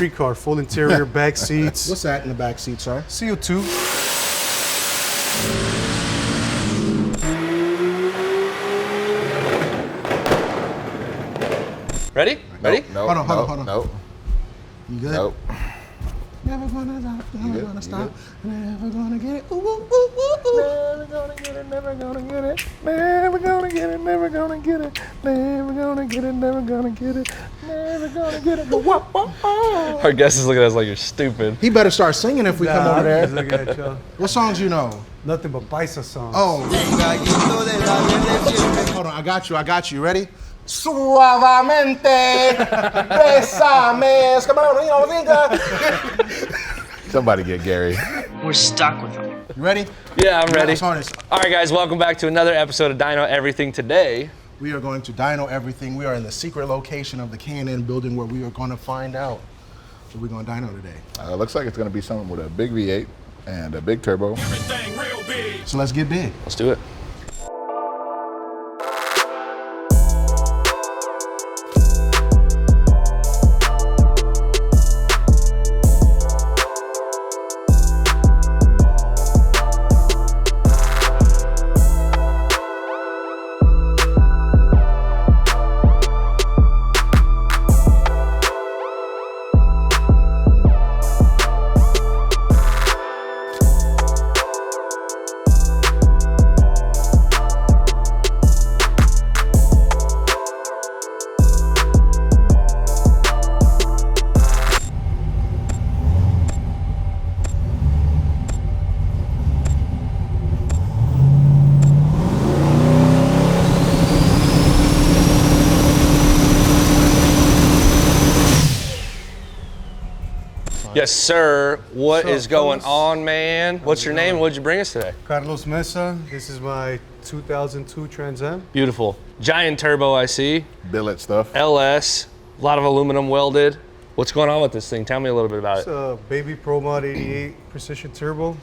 street car, full interior, back seats. What's that in the back seat, sir? CO2. Ready? Ready? Hold on. Nope. You good? Nope. Never gonna stop, never gonna stop, never gonna get it. Ooh, ooh, ooh, ooh. Never gonna get it, never gonna get it. Never gonna get it, never gonna get it. Never gonna get it, never gonna get it. Never gonna get it. Our guest is looking at us like you're stupid. He better start singing if we come over there. Look at you. What songs you know? Nothing but Paisa songs. Oh. Hold on, I got you. Ready? Suavemente, besame, Somebody get Gary. We're stuck with them. You ready? Yeah, I'm ready. Let's start this. All right, guys, welcome back to another episode of Dyno Everything. Today, We are going to Dyno Everything. We are in the secret location of the K&N building where we are going to find out what we're going to dyno today. Looks like it's going to be something with a big V8 and a big turbo. Everything real big. So let's get big. let's do it. Yes, sir. What is going on, man? What's your name? What'd you bring us today? Carlos MEZA. This is my 2002 Trans Am. Beautiful. Giant turbo, I see. Billet stuff. LS, a lot of aluminum welded. What's going on with this thing? Tell me a little bit about It's it. a Baby Pro Mod 88 Precision Turbo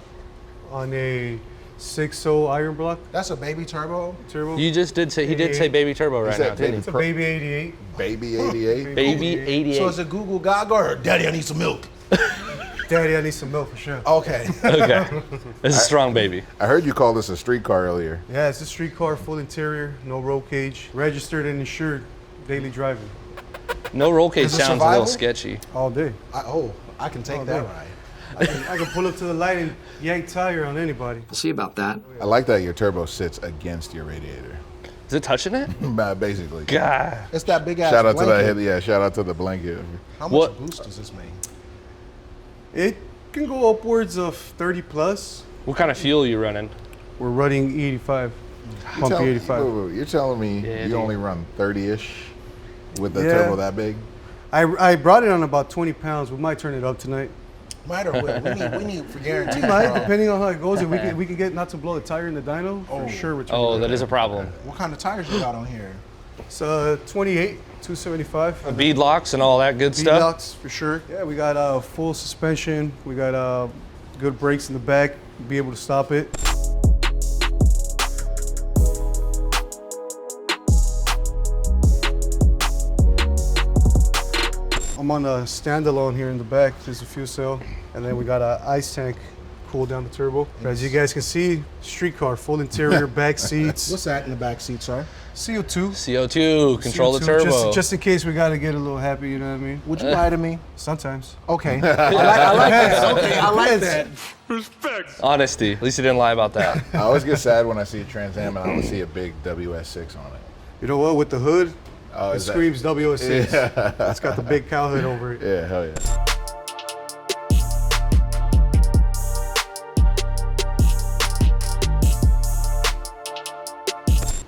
on a 6.0 iron block That's a baby turbo. turbo. You just did say, he did say baby turbo right said now, didn't It's he? a Baby 88. Baby 88. Baby 88. So is it Google Gaga or Daddy, I need some milk? Daddy, I need some milk for sure. Okay. Okay. This is a strong baby. I heard you call this a street car earlier. Yeah, it's a street car, full interior, no roll cage, registered and insured, daily driving, No roll cage Is it sounds a survival? little sketchy. all day. I can take Oh, that damn. ride. I can pull up to the light and yank tire on anybody. We'll see about that. I like that your turbo sits against your radiator. Is it touching it? Basically. God. It's that big ass Shout out to blanket. that. Yeah, shout out to the blanket. How much What- boost does this make? It can go upwards of 30 plus. What kind of fuel are you running? We're running 85, pump 85. You're telling me Yeah, you dude. only run 30-ish with the Yeah. turbo that big? I brought it on about 20 pounds. We might turn it up tonight. Might or will. We need for guaranteed. Might, bro. depending on how it goes. If we can get not to blow the tire in the dyno, for sure we're turning Oh, it that up. is a problem. What kind of tires you got on here? It's 28, 275. Bead locks and all that good stuff. V-Lux for sure. Yeah, we got full suspension. We got good brakes in the back. Be able to stop it. I'm on a standalone here in the back. There's a fuel cell, and then we got an ice tank cool down the turbo. As you guys can see, street car, full interior, back seats. What's that in the back seat, sir? CO2. CO2, control the CO2, turbo. Just in case we gotta get a little happy, you know what I mean? Would you lie to me? Sometimes. Okay. I like that. Okay, I like that. Honesty. At least you didn't lie about that. I always get sad when I see a Trans Am and I don't see a big WS6 on it. You know what? With the hood, Oh, it is that- screams WS6. It's got the big cow hood over it. Yeah, hell yeah.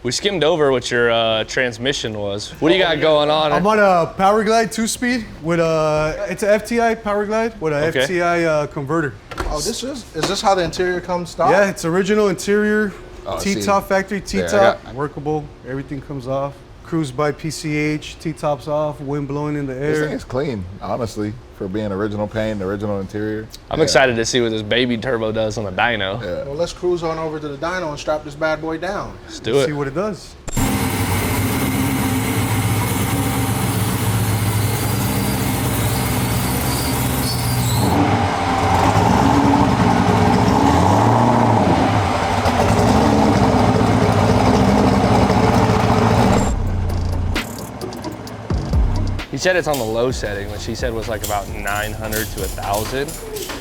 We skimmed over what your transmission was. What do you got going on? I'm on a Power Glide 2-speed with it's a FTI Power Glide with a Okay. FTI converter. Oh, is this how the interior comes stock? Yeah, it's original interior, Oh, see. T-top factory, There, I T-top, got- workable. Everything comes off. Cruise by PCH, T-tops off, wind blowing in the This thing air. is clean, honestly, for being original paint, original interior. I'm excited to see what this baby turbo does on the dyno. Yeah. Well, let's cruise on over to the dyno and strap this bad boy down. Let's do it. See what it does. He said it's on the low setting, which he said was like about 900 to 1,000.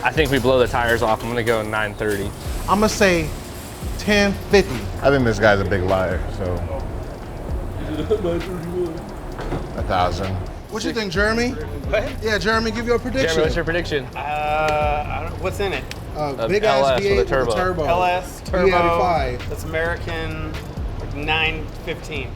I think we blow the tires off. I'm gonna go 930. I'm gonna say 1050. I think this guy's a big liar, so. 1,000. What you think, Jeremy? What? Yeah, Jeremy, give your prediction. Jeremy, what's your prediction? I don't, what's in it? Big LS ass V8 with a turbo. turbo. LS turbo. E85. That's American, like 915.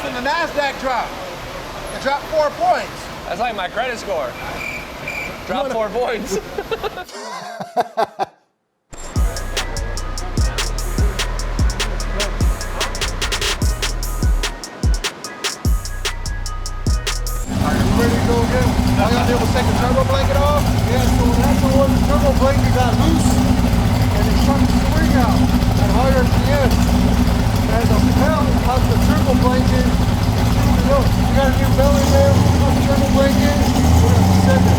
From the NASDAQ drop. It dropped 4 points. That's like my credit score. Drop 4 points. Ready to go again? All y'all did was take the turbo blanket off? Yeah, so that's the one, the turbo blanket got loose and it shot the spring out at higher RPM. And the bell of the turbo blanket is screwed it up. You got a new bell in there, put the turbo blanket, we're gonna send it.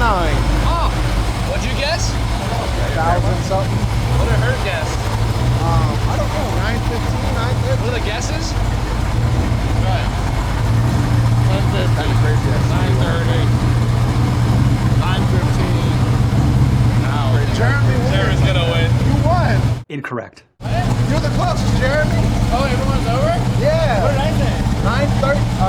Oh, what'd you guess? 1,000 something. What did Hurt guess? I don't know, 915, 950. What are the guesses? Right. 1050, 930, 915. Jeremy won. Sarah's gonna win. You won. Incorrect. You're the closest, Jeremy. Oh, everyone's over? Yeah. What did I say? 915.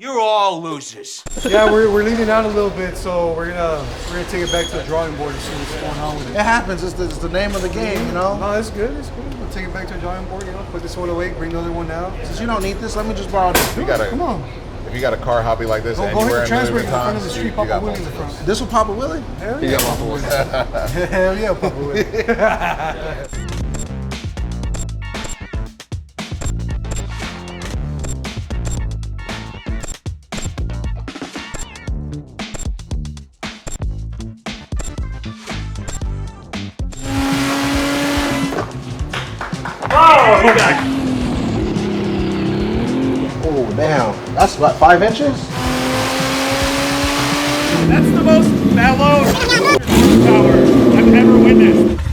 You're all losers. Yeah, we're leaning out a little bit, so we're gonna take it back to the drawing board and see what's going on with it. It happens. It's the name of the game, you know? No, it's good. It's good. We'll take it back to the drawing board, you know, put this one away, bring the other one down. Since you don't need this, let me just borrow this. Come on. If you got a car hobby like this, Go hit anywhere the in transfer Louis in front Vuitton, of the street, you Papa got Willie in the multiple. front. This will Papa Willie? Hell You yeah. got multiple. Hell yeah, Papa Willie. Oh, damn. That's what, 5 inches? That's the most mellow power I've ever witnessed.